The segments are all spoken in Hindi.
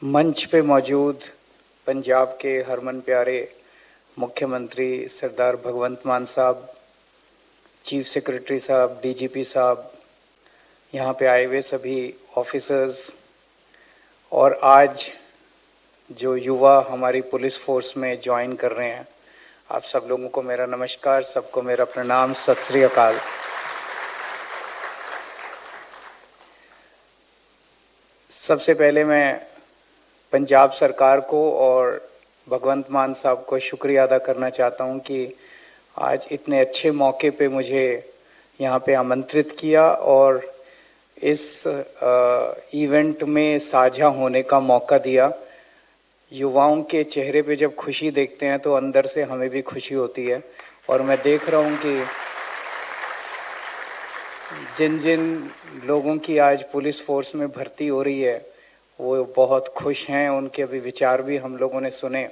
मंच पे मौजूद पंजाब के हरमन प्यारे मुख्यमंत्री सरदार भगवंत मान साहब, चीफ सेक्रेटरी साहब, डीजीपी साहब, यहाँ पे आए हुए सभी ऑफिसर्स और आज जो युवा हमारी पुलिस फोर्स में ज्वाइन कर रहे हैं, आप सब लोगों को मेरा नमस्कार, सबको मेरा प्रणाम, सत श्री अकाल। सबसे पहले मैं पंजाब सरकार को और भगवंत मान साहब को शुक्रिया अदा करना चाहता हूं कि आज इतने अच्छे मौके पे मुझे यहाँ पे आमंत्रित किया और इस इवेंट में साझा होने का मौका दिया। युवाओं के चेहरे पे जब खुशी देखते हैं तो अंदर से हमें भी खुशी होती है और मैं देख रहा हूँ कि जिन जिन लोगों की आज पुलिस फोर्स में भर्ती हो रही है वो बहुत खुश हैं, उनके अभी विचार भी हम लोगों ने सुने।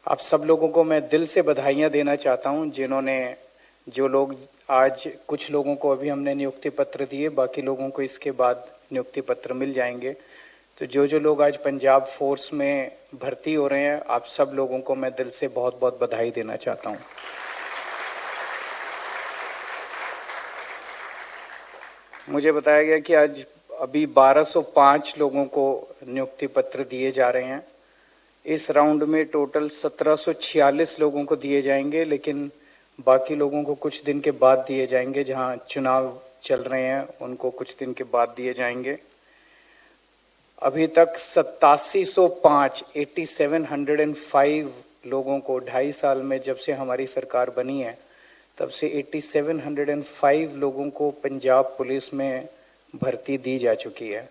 आप सब लोगों को मैं दिल से बधाइयाँ देना चाहता हूँ जो लोग आज, कुछ लोगों को अभी हमने नियुक्ति पत्र दिए, बाकी लोगों को इसके बाद नियुक्ति पत्र मिल जाएंगे। तो जो लोग आज पंजाब फोर्स में भर्ती हो रहे हैं, आप सब लोगों को मैं दिल से बहुत बहुत बधाई देना चाहता हूँ। मुझे बताया गया कि आज अभी 1205 लोगों को नियुक्ति पत्र दिए जा रहे हैं। इस राउंड में टोटल 1746 लोगों को दिए जाएंगे, लेकिन बाकी लोगों को कुछ दिन के बाद दिए जाएंगे। जहां चुनाव चल रहे हैं उनको कुछ दिन के बाद दिए जाएंगे। अभी तक 8705 लोगों को 2.5 साल में, जब से हमारी सरकार बनी है तब से 8705 लोगों को पंजाब पुलिस में भर्ती दी जा चुकी है।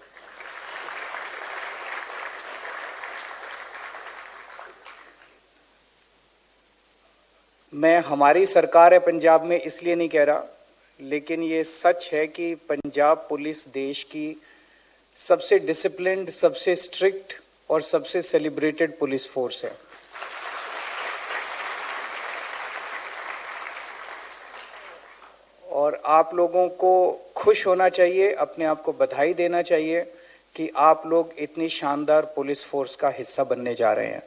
मैं हमारी सरकार है पंजाब में इसलिए नहीं कह रहा, लेकिन ये सच है कि पंजाब पुलिस देश की सबसे डिसिप्लिन्ड, सबसे स्ट्रिक्ट और सबसे सेलिब्रेटेड पुलिस फोर्स है। और आप लोगों को खुश होना चाहिए, अपने आप को बधाई देना चाहिए कि आप लोग इतनी शानदार पुलिस फोर्स का हिस्सा बनने जा रहे हैं।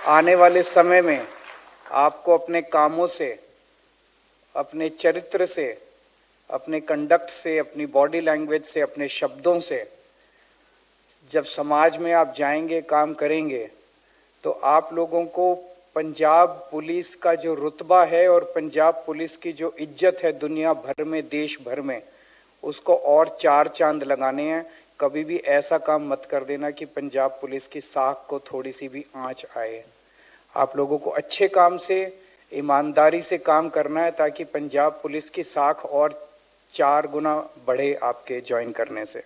आने वाले समय में आपको अपने कामों से, अपने चरित्र से, अपने कंडक्ट से, अपनी बॉडी लैंग्वेज से, अपने शब्दों से, जब समाज में आप जाएंगे, काम करेंगे, तो आप लोगों को पंजाब पुलिस का जो रुतबा है और पंजाब पुलिस की जो इज्जत है दुनिया भर में, देश भर में, उसको और 4 चांद लगाने हैं। कभी भी ऐसा काम मत कर देना कि पंजाब पुलिस की साख को थोड़ी सी भी आंच आए। आप लोगों को अच्छे काम से, ईमानदारी से काम करना है ताकि पंजाब पुलिस की साख और 4 गुना बढ़े आपके ज्वाइन करने से।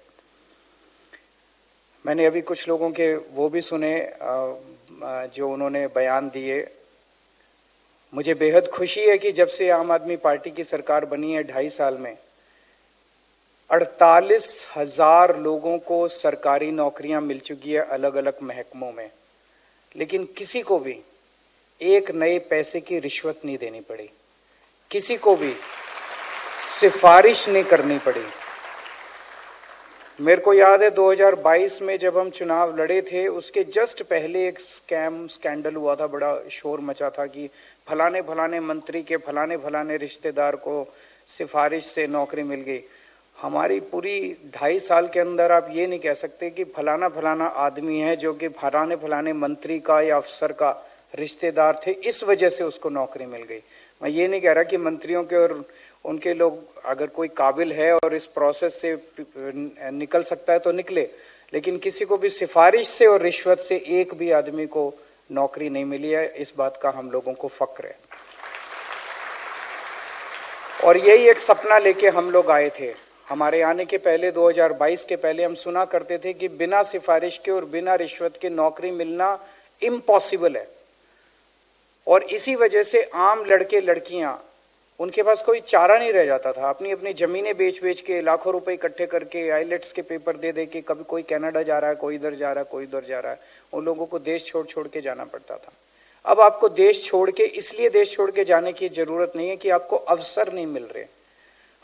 मैंने अभी कुछ लोगों के वो भी सुने जो उन्होंने बयान दिए। मुझे बेहद खुशी है कि जब से आम आदमी पार्टी की सरकार बनी है 2.5 साल में 48,000 लोगों को सरकारी नौकरियां मिल चुकी है अलग अलग महकमों में, लेकिन किसी को भी एक नए पैसे की रिश्वत नहीं देनी पड़ी, किसी को भी सिफारिश नहीं करनी पड़ी। मेरे को याद है 2022 में जब हम चुनाव लड़े थे, उसके जस्ट पहले एक स्कैंडल हुआ था, बड़ा शोर मचा था कि फलाने फलाने मंत्री के फलाने फलाने रिश्तेदार को सिफारिश से नौकरी मिल गई। हमारी पूरी 2.5 साल के अंदर आप ये नहीं कह सकते कि फलाना फलाना आदमी है जो कि फलाने फलाने मंत्री का या अफसर का रिश्तेदार थे, इस वजह से उसको नौकरी मिल गई। मैं ये नहीं कह रहा कि मंत्रियों के और उनके लोग, अगर कोई काबिल है और इस प्रोसेस से निकल सकता है तो निकले, लेकिन किसी को भी सिफारिश से और रिश्वत से एक भी आदमी को नौकरी नहीं मिली है। इस बात का हम लोगों को फक्र है और यही एक सपना लेके हम लोग आए थे। हमारे आने के पहले 2022 के पहले हम सुना करते थे कि बिना सिफारिश के और बिना रिश्वत के नौकरी मिलना इम्पॉसिबल है और इसी वजह से आम लड़के लड़कियां, उनके पास कोई चारा नहीं रह जाता था। अपनी अपनी ज़मीनें बेच बेच के, लाखों रुपए इकट्ठे करके, आईलेट्स के पेपर दे दे के, कभी कोई कनाडा जा रहा है, कोई इधर जा रहा है, कोई उधर जा रहा है, उन लोगों को देश छोड़ छोड़ के जाना पड़ता था। अब आपको देश छोड़ के, इसलिए देश छोड़ के जाने की ज़रूरत नहीं है कि आपको अवसर नहीं मिल रहे।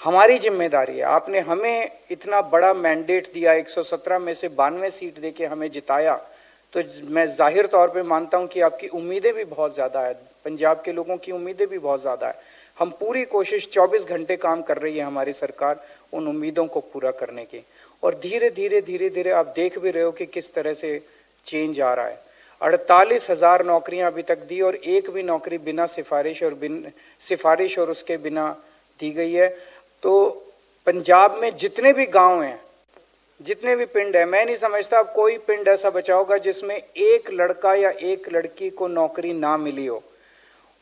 हमारी जिम्मेदारी है। आपने हमें इतना बड़ा मैंडेट दिया, 117 में से 92 सीट देके हमें जिताया, तो मैं जाहिर तौर पे मानता हूं कि आपकी उम्मीदें भी बहुत ज्यादा है, पंजाब के लोगों की उम्मीदें भी बहुत ज्यादा है। हम पूरी कोशिश 24 घंटे काम कर रही है हमारी सरकार उन उम्मीदों को पूरा करने की। और धीरे धीरे आप देख भी रहे हो कि किस तरह से चेंज आ रहा है। 48,000 नौकरियां अभी तक दी और एक भी नौकरी बिना सिफारिश और उसके बिना दी गई है। तो पंजाब में जितने भी गांव हैं, जितने भी पिंड है, मैं नहीं समझता अब कोई पिंड ऐसा बचा होगा जिसमें एक लड़का या एक लड़की को नौकरी ना मिली हो।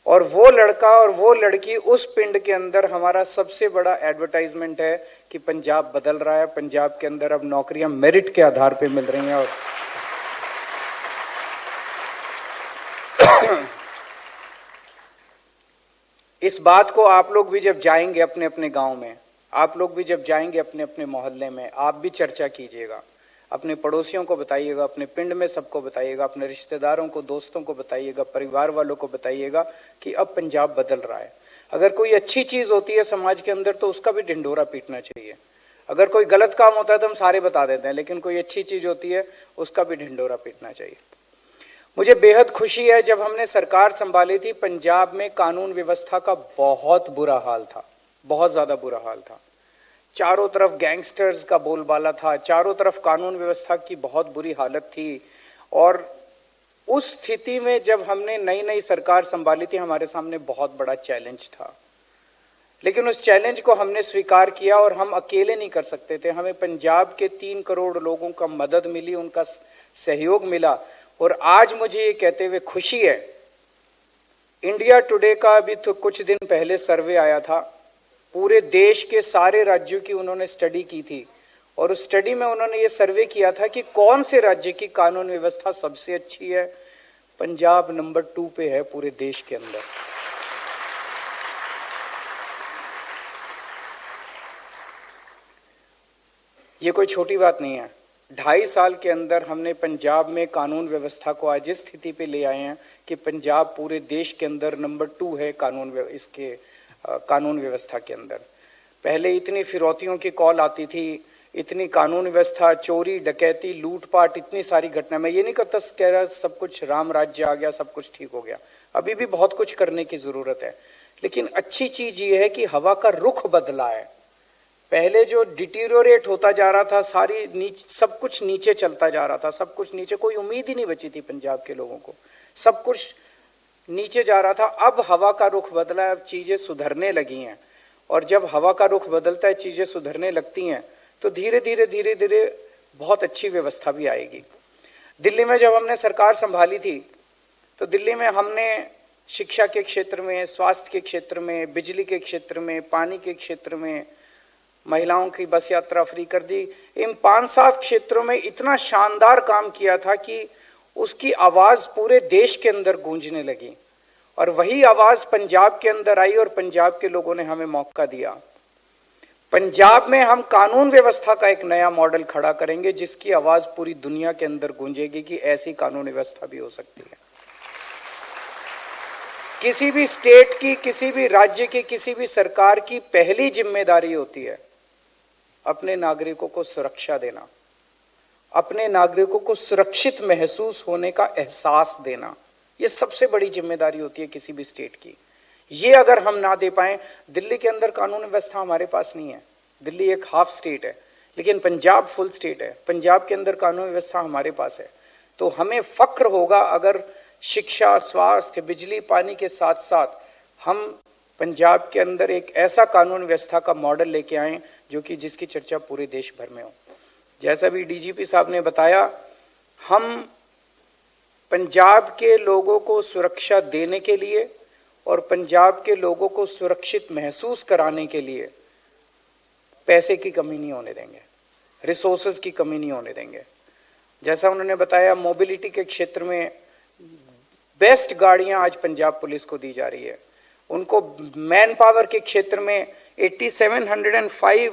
और वो लड़का और वो लड़की उस पिंड के अंदर हमारा सबसे बड़ा एडवर्टाइजमेंट है कि पंजाब बदल रहा है, पंजाब के अंदर अब नौकरियां मेरिट के आधार पे मिल रही हैं। और इस बात को आप लोग भी जब जाएंगे अपने अपने गांव में, आप लोग भी जब जाएंगे अपने अपने मोहल्ले में, आप भी चर्चा कीजिएगा, अपने पड़ोसियों को बताइएगा, अपने पिंड में सबको बताइएगा, अपने रिश्तेदारों को, दोस्तों को बताइएगा, परिवार वालों को बताइएगा कि अब पंजाब बदल रहा है। अगर कोई अच्छी चीज होती है समाज के अंदर तो उसका भी ढिंढोरा पीटना चाहिए। अगर कोई गलत काम होता है तो हम सारे बता देते हैं, लेकिन कोई अच्छी चीज होती है उसका भी ढिंढोरा पीटना चाहिए। मुझे बेहद खुशी है, जब हमने सरकार संभाली थी पंजाब में कानून व्यवस्था का बहुत बुरा हाल था, बहुत ज्यादा बुरा हाल था। चारों तरफ गैंगस्टर्स का बोलबाला था, चारों तरफ कानून व्यवस्था की बहुत बुरी हालत थी। और उस स्थिति में जब हमने नई नई सरकार संभाली थी, हमारे सामने बहुत बड़ा चैलेंज था, लेकिन उस चैलेंज को हमने स्वीकार किया। और हम अकेले नहीं कर सकते थे, हमें पंजाब के 3 करोड़ लोगों का मदद मिली, उनका सहयोग मिला। और आज मुझे ये कहते हुए खुशी है, इंडिया टुडे का अभी तो कुछ दिन पहले सर्वे आया था, पूरे देश के सारे राज्यों की उन्होंने स्टडी की थी। और उस स्टडी में उन्होंने ये सर्वे किया था कि कौन से राज्य की कानून व्यवस्था सबसे अच्छी है। पंजाब नंबर 2 पे है पूरे देश के अंदर। ये कोई छोटी बात नहीं है। 2.5 साल के अंदर हमने पंजाब में कानून व्यवस्था को आज इस स्थिति पे ले आए हैं कि पंजाब पूरे देश के अंदर नंबर 2 है कानून व्यवस्था के अंदर। पहले इतनी फिरौतियों की कॉल आती थी, इतनी कानून व्यवस्था, चोरी डकैती लूटपाट, इतनी सारी घटना। मैं ये नहीं करता कह रहा सब कुछ राम राज्य आ गया, सब कुछ ठीक हो गया, अभी भी बहुत कुछ करने की जरूरत है। लेकिन अच्छी चीज ये है कि हवा का रुख बदला है। पहले जो डिटीरियोरेट होता जा रहा था, सब कुछ नीचे चलता जा रहा था, सब कुछ नीचे, कोई उम्मीद ही नहीं बची थी पंजाब के लोगों को, सब कुछ नीचे जा रहा था। अब हवा का रुख बदला है, अब चीजें सुधरने लगी हैं। और जब हवा का रुख बदलता है, चीजें सुधरने लगती हैं, तो धीरे धीरे बहुत अच्छी व्यवस्था भी आएगी। दिल्ली में जब हमने सरकार संभाली थी, तो दिल्ली में हमने शिक्षा के क्षेत्र में, स्वास्थ्य के क्षेत्र में, बिजली के क्षेत्र में, पानी के क्षेत्र में, महिलाओं की बस यात्रा फ्री कर दी। इन 5-7 क्षेत्रों में इतना शानदार काम किया था कि उसकी आवाज पूरे देश के अंदर गूंजने लगी। और वही आवाज पंजाब के अंदर आई और पंजाब के लोगों ने हमें मौका दिया। पंजाब में हम कानून व्यवस्था का एक नया मॉडल खड़ा करेंगे जिसकी आवाज पूरी दुनिया के अंदर गूंजेगी कि ऐसी कानून व्यवस्था भी हो सकती है। किसी भी स्टेट की, किसी भी राज्य की, किसी भी सरकार की पहली जिम्मेदारी होती है अपने नागरिकों को सुरक्षा देना, अपने नागरिकों को सुरक्षित महसूस होने का एहसास देना। ये सबसे बड़ी जिम्मेदारी होती है किसी भी स्टेट की। ये अगर हम ना दे पाए, दिल्ली के अंदर कानून व्यवस्था हमारे पास नहीं है, दिल्ली एक हाफ स्टेट है, लेकिन पंजाब फुल स्टेट है, पंजाब के अंदर कानून व्यवस्था हमारे पास है। तो हमें फक्र होगा अगर शिक्षा, स्वास्थ्य, बिजली, पानी के साथ साथ हम पंजाब के अंदर एक ऐसा कानून व्यवस्था का मॉडल लेके आए जो कि जिसकी चर्चा पूरे देश भर में हो। जैसा भी डीजीपी साहब ने बताया, हम पंजाब के लोगों को सुरक्षा देने के लिए और पंजाब के लोगों को सुरक्षित महसूस कराने के लिए पैसे की कमी नहीं होने देंगे, रिसोर्सेज की कमी नहीं होने देंगे। जैसा उन्होंने बताया, मोबिलिटी के क्षेत्र में बेस्ट गाड़ियां आज पंजाब पुलिस को दी जा रही है। उनको मैन पावर के क्षेत्र में 8705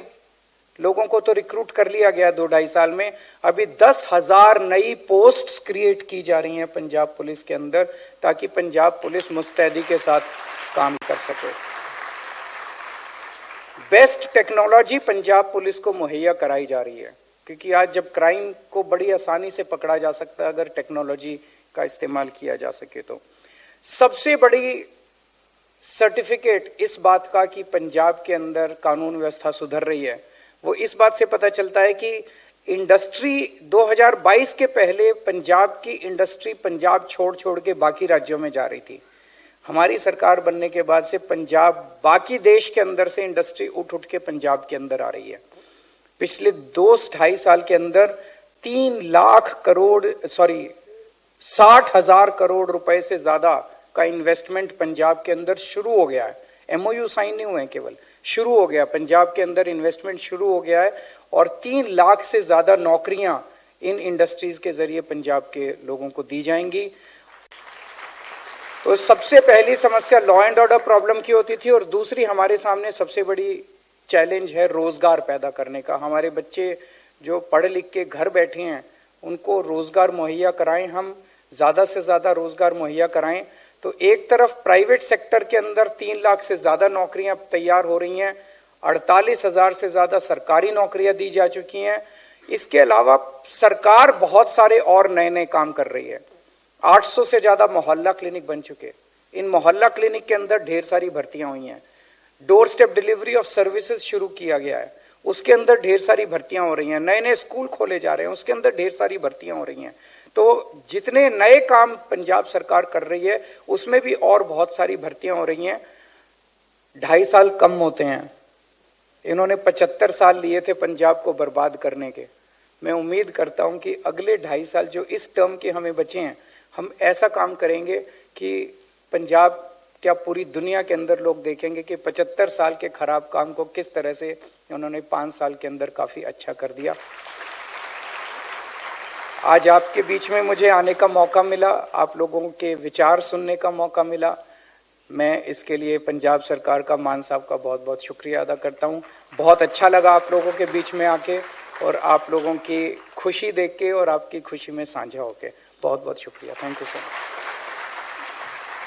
लोगों को तो रिक्रूट कर लिया गया 2-2.5 साल में। अभी 10,000 नई पोस्ट्स क्रिएट की जा रही हैं पंजाब पुलिस के अंदर, ताकि पंजाब पुलिस मुस्तैदी के साथ काम कर सके। बेस्ट टेक्नोलॉजी पंजाब पुलिस को मुहैया कराई जा रही है, क्योंकि आज जब क्राइम को बड़ी आसानी से पकड़ा जा सकता है अगर टेक्नोलॉजी का इस्तेमाल किया जा सके तो। सबसे बड़ी सर्टिफिकेट इस बात का कि पंजाब के अंदर कानून व्यवस्था सुधर रही है, वो इस बात से पता चलता है कि इंडस्ट्री 2022 के पहले पंजाब की इंडस्ट्री पंजाब छोड़ छोड़ के बाकी राज्यों में जा रही थी। हमारी सरकार बनने के बाद से पंजाब बाकी देश के अंदर से इंडस्ट्री उठ उठ के पंजाब के अंदर आ रही है। पिछले 2-2.5 साल के अंदर 60,000 करोड़ रुपए से ज्यादा का इन्वेस्टमेंट पंजाब के अंदर शुरू हो गया है। एमओयू साइन नहीं हुए हैं, केवल शुरू हो गया, पंजाब के अंदर इन्वेस्टमेंट शुरू हो गया है और 3 लाख से ज्यादा नौकरियां इन इंडस्ट्रीज के जरिए पंजाब के लोगों को दी जाएंगी। तो सबसे पहली समस्या लॉ एंड ऑर्डर प्रॉब्लम की होती थी और दूसरी हमारे सामने सबसे बड़ी चैलेंज है रोजगार पैदा करने का। हमारे बच्चे जो पढ़ लिख के घर बैठे हैं उनको रोजगार मुहैया कराएं, हम ज्यादा से ज्यादा रोजगार मुहैया कराएं। तो एक तरफ प्राइवेट सेक्टर के अंदर 3 लाख से ज्यादा नौकरियां तैयार हो रही हैं, 48,000 से ज्यादा सरकारी नौकरियां दी जा चुकी हैं। इसके अलावा सरकार बहुत सारे और नए नए काम कर रही है। 800 से ज्यादा मोहल्ला क्लिनिक बन चुके। इन मोहल्ला क्लिनिक के अंदर ढेर सारी भर्तियां हुई हैं। Door step delivery of services शुरू किया गया है, उसके अंदर ढेर सारी भर्तियां हो रही हैं। नए नए स्कूल खोले जा रहे हैं, उसके अंदर ढेर सारी भर्तियां हो रही हैं। तो जितने नए काम पंजाब सरकार कर रही है उसमें भी और बहुत सारी भर्तियां हो रही हैं। 2.5 साल कम होते हैं, इन्होंने 75 साल लिए थे पंजाब को बर्बाद करने के। मैं उम्मीद करता हूं कि अगले 2.5 साल जो इस टर्म के हमें बचे हैं, हम ऐसा काम करेंगे कि पंजाब क्या पूरी दुनिया के अंदर लोग देखेंगे कि 75 साल के खराब काम को किस तरह से उन्होंने 5 साल के अंदर काफी अच्छा कर दिया। आज आपके बीच में मुझे आने का मौका मिला, आप लोगों के विचार सुनने का मौका मिला। मैं इसके लिए पंजाब सरकार का, मान साहब का बहुत बहुत शुक्रिया अदा करता हूं। बहुत अच्छा लगा आप लोगों के बीच में आके और आप लोगों की खुशी देख के और आपकी खुशी में साझा होके। बहुत बहुत शुक्रिया। Thank you sir.